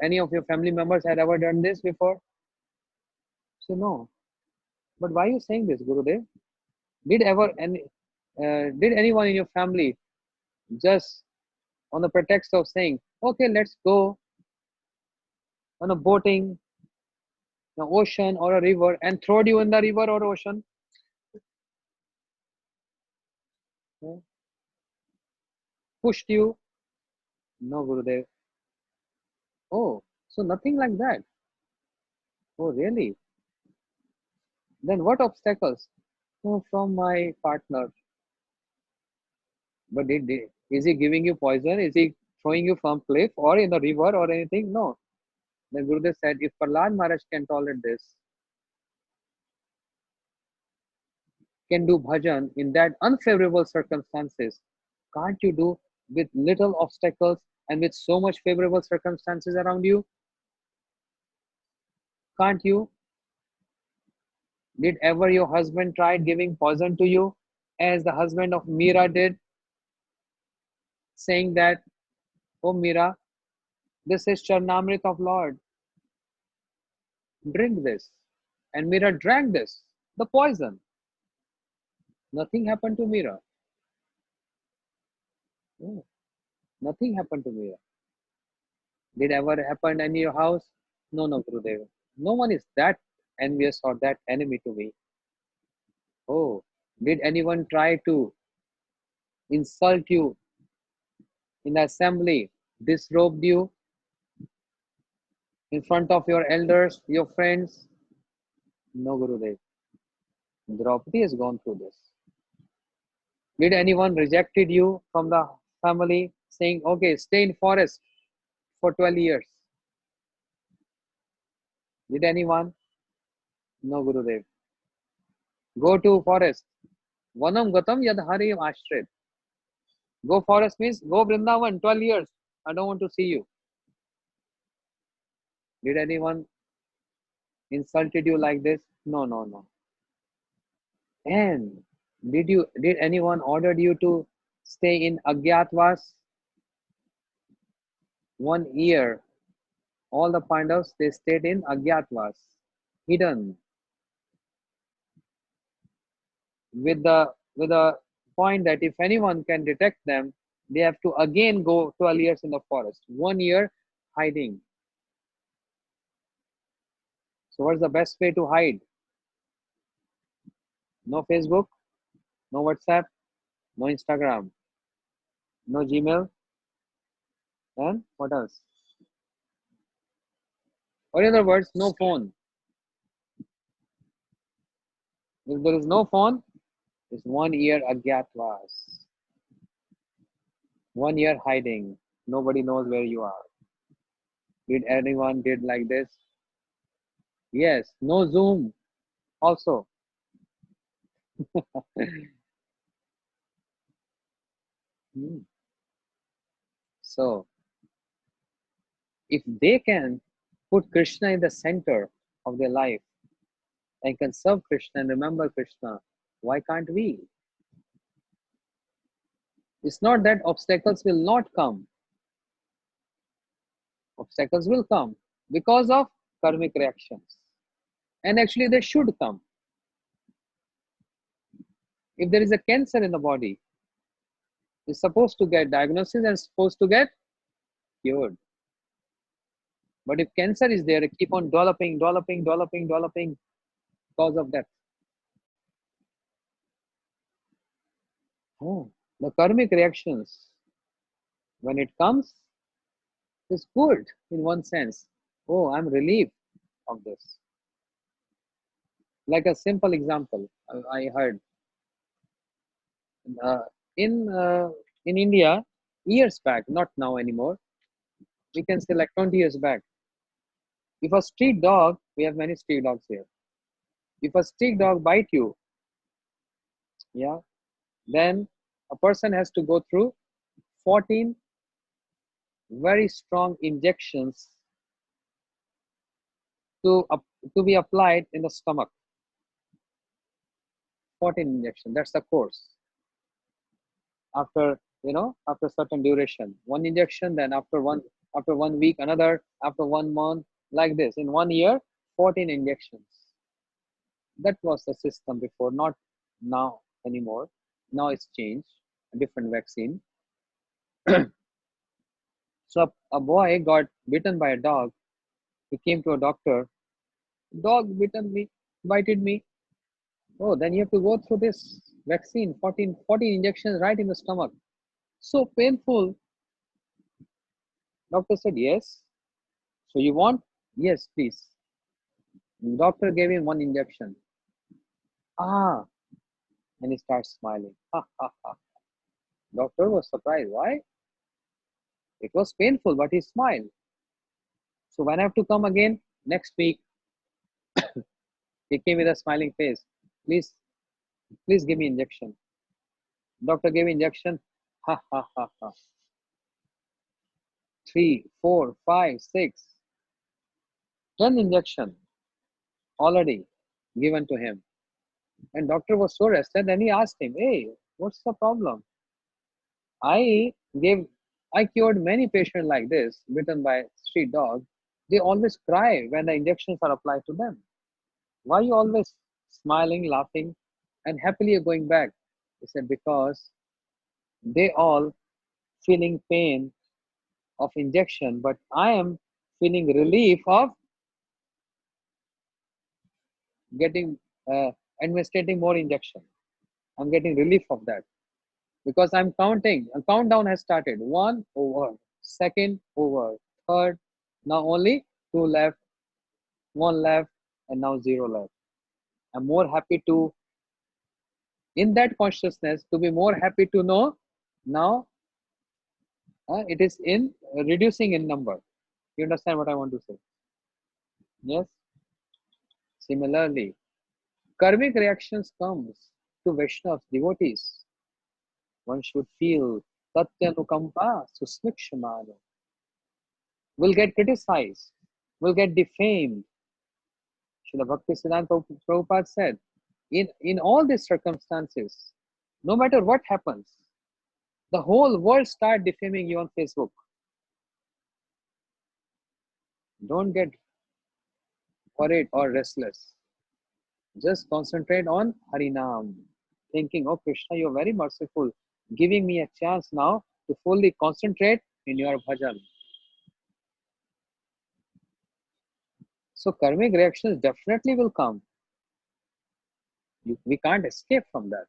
Any of your family members had ever done this before? So no. But why are you saying this, Gurudev? Did ever any did anyone in your family just on the pretext of saying, okay, let's go on a boating, an ocean or a river, and throw you in the river or ocean? Yeah. Pushed you? No, Gurudev. Oh, so nothing like that. Oh, really? Then what obstacles? Oh, from my partner. But is he giving you poison? Is he throwing you from cliff or in the river or anything? No. Then Gurudev said, if Prahlad Maharaj can tolerate this, can do bhajan in that unfavorable circumstances, can't you do with little obstacles and with so much favorable circumstances around you? Can't you? Did ever your husband tried giving poison to you, as the husband of Meera did, saying that, oh Meera, this is Charnamrit of Lord, drink this. And Meera drank this, the poison. Nothing happened to Meera. No, nothing happened to Meera. Did ever happen in your house? No, no, Gurudev. No one is that envious or that enemy to me. Oh, did anyone try to insult you in the assembly, disrobed you in front of your elders, your friends? No, Gurudev. Draupadi has gone through this. Did anyone rejected you from the family saying, okay, stay in forest for 12 years? Did anyone? No, Gurudev. Go to forest. Vanam gatam yad harim ashrit. Go forest means go Vrindavan 12 years. I don't want to see you. Did anyone insulted you like this? No, no, no. And did anyone ordered you to stay in Agyatwas 1 year? All the Pandavas they stayed in Agyatwas, hidden, with the point that if anyone can detect them, they have to again go 12 years in the forest. 1 year hiding. So what's the best way to hide? No Facebook, no WhatsApp, no Instagram, no Gmail, and what else? Or in other words, no phone. If there is no phone, it's 1 year agyatwas. 1 year hiding. Nobody knows where you are. Did anyone did like this? Yes. No Zoom also. Hmm. So if they can put Krishna in the center of their life and can serve Krishna and remember Krishna, why can't we? It's not that obstacles will not come. Obstacles will come because of karmic reactions. And actually they should come. If there is a cancer in the body, it's supposed to get diagnosis and supposed to get cured. But if cancer is there, it keep on developing cause of death. Oh, the karmic reactions, when it comes, is good in one sense. Oh, I'm relieved of this. Like a simple example, I heard uh, in uh, in India years back, not now anymore. We can say like 20 years back. If a street dog, we have many street dogs here. If a street dog bite you, yeah, then a person has to go through 14 very strong injections to to be applied in the stomach. 14 injections. That's the course. After after certain duration, one injection, then after 1 week another, after 1 month, like this. In 1 year, 14 injections. That was the system before, not now anymore. Now it's changed, a different vaccine. So a boy got bitten by a dog. He came to a doctor. Dog bitten me, bited me. Oh, then you have to go through this vaccine, 14 injections right in the stomach. So painful. Doctor said, yes. So you want? Yes, please. Doctor gave him one injection. Ah, and he starts smiling. Ha ha ha. Doctor was surprised. Why? It was painful, but he smiled. So when I have to come again next week, he came with a smiling face. Please, please give me injection. Doctor gave injection. Ha ha ha ha. 3, 4, 5, 6, 10 injection already given to him. And doctor was so rested. Then he asked him, hey, what's the problem? I gave, I cured many patients like this, bitten by street dog. They always cry when the injections are applied to them. Why are you always smiling, laughing, and happily going back? He said, because they all feeling pain of injection, but I am feeling relief of getting administrating more injection. I'm getting relief of that because I'm counting. A countdown has started. 1 over, second over, third. Now only 2 left, 1 left, and now 0 left. I'm more happy to, in that consciousness, to be more happy to know now it is in reducing in number. You understand what I want to say? Yes. Similarly, karmic reactions comes to Vaishnavas, devotees. One should feel Tatyanukampa Susmikshamano. Will get criticized, will get defamed. Srila Bhaktisiddhanta Prabhupada said, in all these circumstances, no matter what happens, the whole world start defaming you on Facebook. Don't get worried or restless. Just concentrate on Harinam, thinking, oh Krishna, you're very merciful, giving me a chance now to fully concentrate in your bhajan. So karmic reactions definitely will come. We can't escape from that.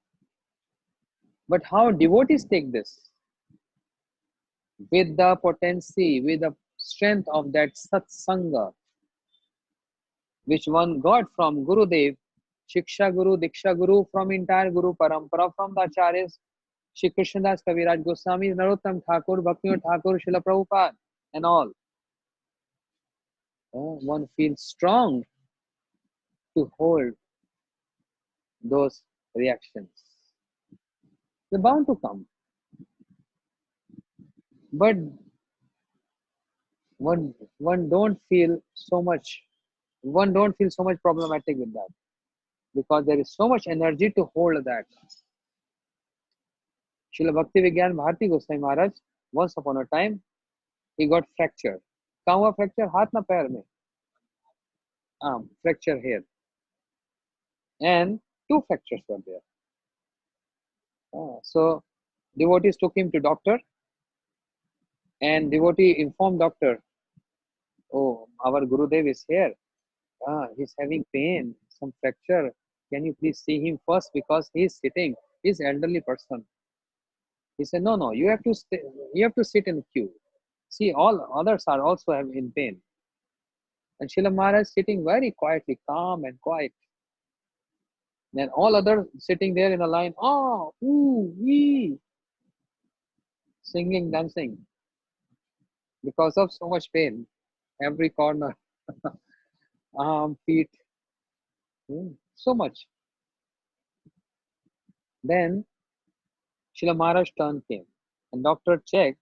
But how devotees take this? With the potency, with the strength of that satsanga, which one got from Gurudev, Shiksha Guru, Diksha Guru, from entire Guru Parampara, from the Acharyas, Shri Krishnadas Kaviraj Goswami, Narottam Thakur, Bhaktivinoda Thakur, Srila Prabhupada, and all. One feels strong to hold those reactions. They're bound to come. But one don't feel so much problematic with that, because there is so much energy to hold that. Srila Bhakti Vigyan Bharati Goswami Maharaj, once upon a time, he got fractured. कहाँ हुआ fracture? हाथ ना पैर में. Fracture here. And 2 fractures were there. So devotees took him to doctor, and devotee informed doctor, oh, our Gurudev is here. He's having pain, some fracture. Can you please see him first, because he's sitting. He's elderly person. He said, no, you have to stay, you have to sit in queue. See, all others are also in pain. And Srila Maharaj sitting very quietly, calm and quiet. And all others sitting there in a line, ooh, wee, singing, dancing, because of so much pain, every corner. arm, feet, so much. Then Srila Maharaj turn came, and doctor checked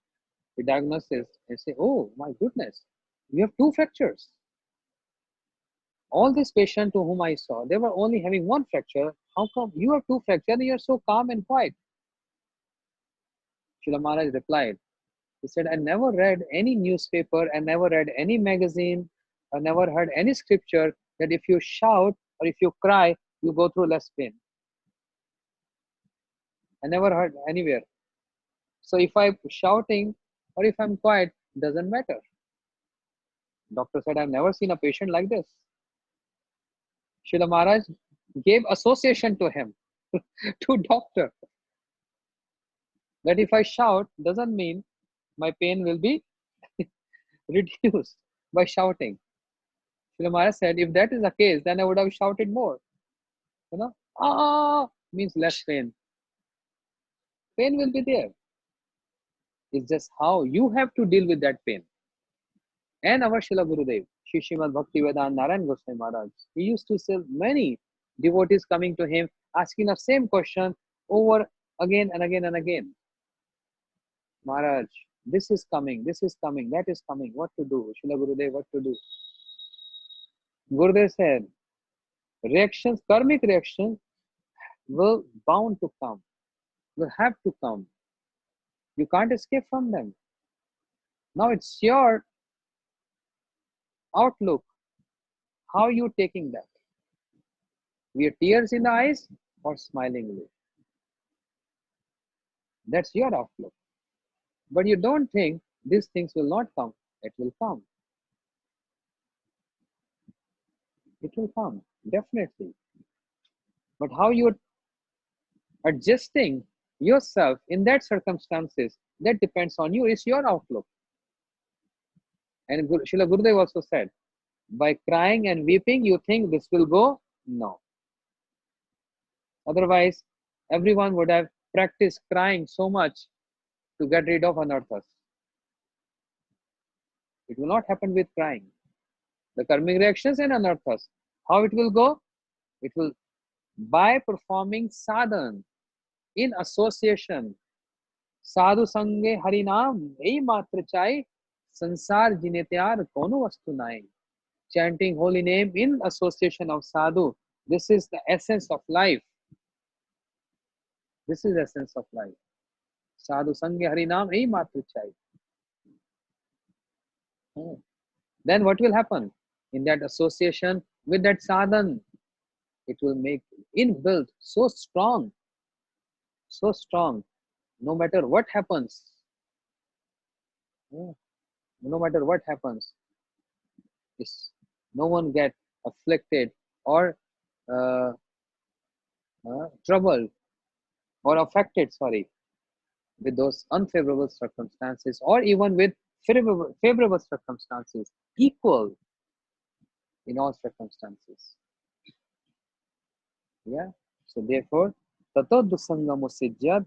the diagnosis and say, "Oh my goodness, you have two fractures. All these patients to whom I saw, they were only having one fracture. How come you have two fractures? You are so calm and quiet." Srila Maharaj replied, he said, "I never read any newspaper, I never read any magazine, I never heard any scripture that if you shout or if you cry, you go through less pain. I never heard anywhere. So if I'm shouting or if I'm quiet, doesn't matter." Doctor said, "I've never seen a patient like this." Srila Maharaj gave association to him, to doctor, that if I shout doesn't mean my pain will be reduced by shouting. Srila Maharaj said, if that is the case, then I would have shouted more. You know, ah means less pain. Pain will be there. It's just how you have to deal with that pain. And our Srila Gurudev, Shri Srimad Bhaktivedanta Narayan Goswami Maharaj, he used to see many devotees coming to him asking the same question over again and again and again. Maharaj, this is coming, that is coming, what to do? Srila Gurudev, what to do? Gurudev said, reactions, karmic reactions will bound to come, will have to come. You can't escape from them. Now it's your outlook, how you taking that. With tears in the eyes or smilingly. That's your outlook. But you don't think these things will not come. It will come. It will come, definitely. But how you're adjusting yourself in that circumstances, that depends on you. It's your outlook. And Srila Gurudev also said, by crying and weeping, you think this will go? No. Otherwise, everyone would have practiced crying so much to get rid of anarthas. It will not happen with crying. The karmic reactions and anarthas. How it will go? It will by performing sadhan in association. Sadhu sange harinam ei matra chai sansar jinetyar kono vastu nai. Chanting holy name in association of sadhu. This is the essence of life. This is the essence of life. Sadhu sange harinam ei matra chai. Then what will happen? In that association with that sadhan, it will make inbuilt so strong, no matter what happens. No matter what happens, is no one get afflicted or uh, troubled or affected, sorry, with those unfavorable circumstances or even with favorable circumstances, equal in all circumstances. Yeah. So therefore, tato dusangamo sijjat,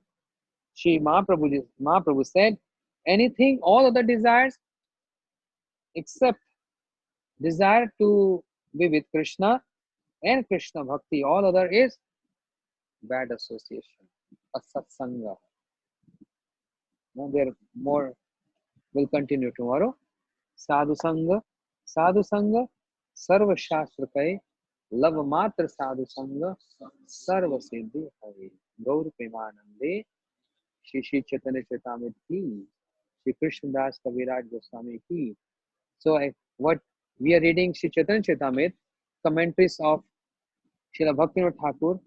Shri Mahaprabhu said, anything, all other desires except desire to be with Krishna and Krishna Bhakti, all other is bad association, a satsanga. Now there more will continue tomorrow. Sadhu Sangha, Sarva Shastra Kai, Lava Matra Sadhu Sangha, Sarva Siddhi Hari, Gaur Premanande, Shri Chaitanya Chaitamit ki, Shri Krishna Das Kaviraj Goswami ki. So what we are reading Shri Chaitanya Chaitamit, commentaries of Srila Bhaktivinoda Thakur,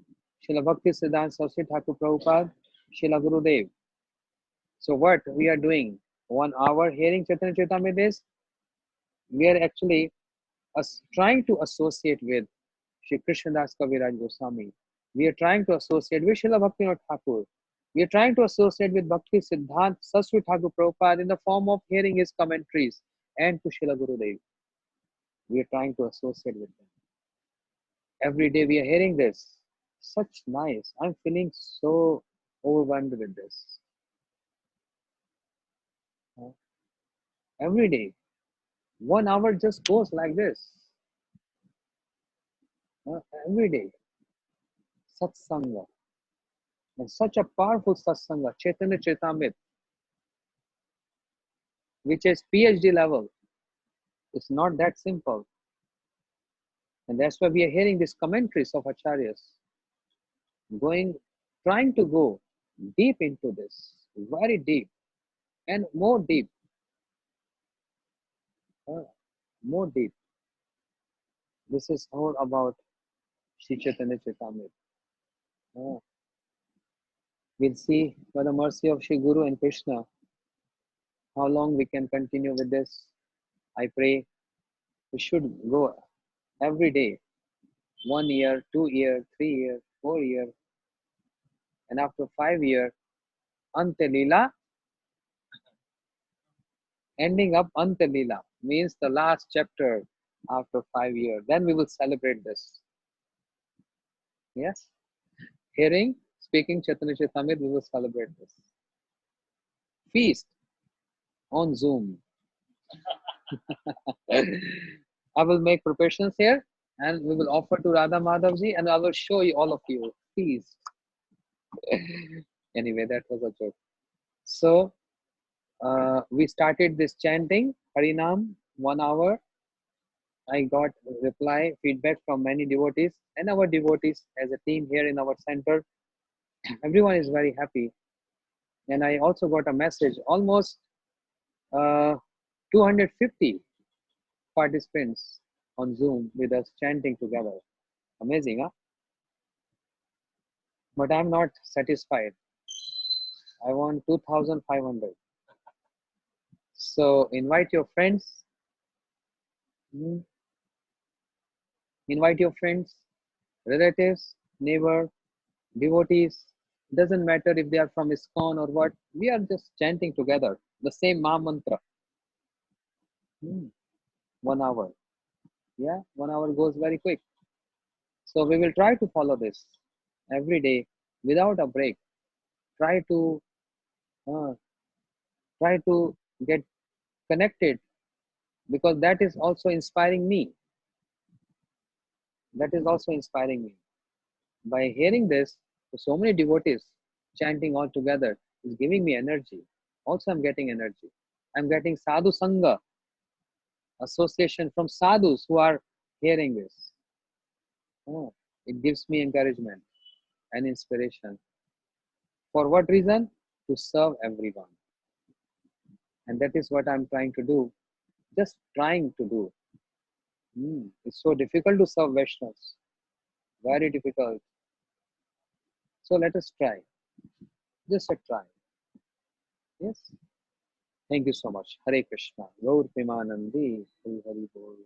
Srila Bhakti Siddhanta Saraswati Thakur Prabhupada, Srila Gurudev. So what we are doing, 1 hour hearing Chaitanya Chaitamit is, we are actually trying to associate with Shri Krishnadas Kaviraj Goswami. We are trying to associate with Srila Bhaktivinoda Thakur. We are trying to associate with Bhakti Siddhanta Saraswati Thakur Prabhupada in the form of hearing his commentaries and to Srila Gurudev. We are trying to associate with them. Every day we are hearing this. Such nice. I'm feeling so overwhelmed with this. Every day. 1 hour just goes like this. Every day. Satsanga. And such a powerful satsanga, Chaitanya Chaitamrit, which is PhD level. It's not that simple. And that's why we are hearing these commentaries of Acharyas, trying to go deep into this, very deep, and more deep, uh, more deep. This is all about Sri Chaitanya Chaitamrit. We'll see by the mercy of Sri Guru and Krishna how long we can continue with this. I pray we should go every day, 1 year, 2 year, 3 year, 4 year, and after 5 year, Ante Leela, ending up Ante Leela means the last chapter after 5 years. Then we will celebrate this. Yes, hearing, speaking Chaitanya Chaitamrit, we will celebrate this. Feast on Zoom. I will make preparations here and we will offer to Radha Madhavji and I will show you all of you. Please. Anyway, that was a joke. So we started this chanting Harinam 1 hour. I got reply feedback from many devotees and our devotees as a team here in our center. Everyone is very happy. And I also got a message almost 250 participants on Zoom with us chanting together. Amazing, huh? But I'm not satisfied. I want 2,500. So invite your friends. Invite your friends, relatives, neighbor, devotees. Doesn't matter if they are from ISKCON or what. We are just chanting together the same Maha Mantra. 1 hour. Yeah, 1 hour goes very quick. So we will try to follow this every day without a break. Try to uh, try to get connected because that is also inspiring me. That is also inspiring me. By hearing this, so many devotees chanting all together is giving me energy. Also, I'm getting energy. I'm getting sadhu sangha association from sadhus who are hearing this. Oh, it gives me encouragement and inspiration. For what reason? To serve everyone. And that is what I'm trying to do. Just trying to do. It's so difficult to serve Vaishnavas. Very difficult. So let us try. Just a try. Yes. Thank you so much. Hare Krishna. Gaur Premanandi. Hari Hari Bol.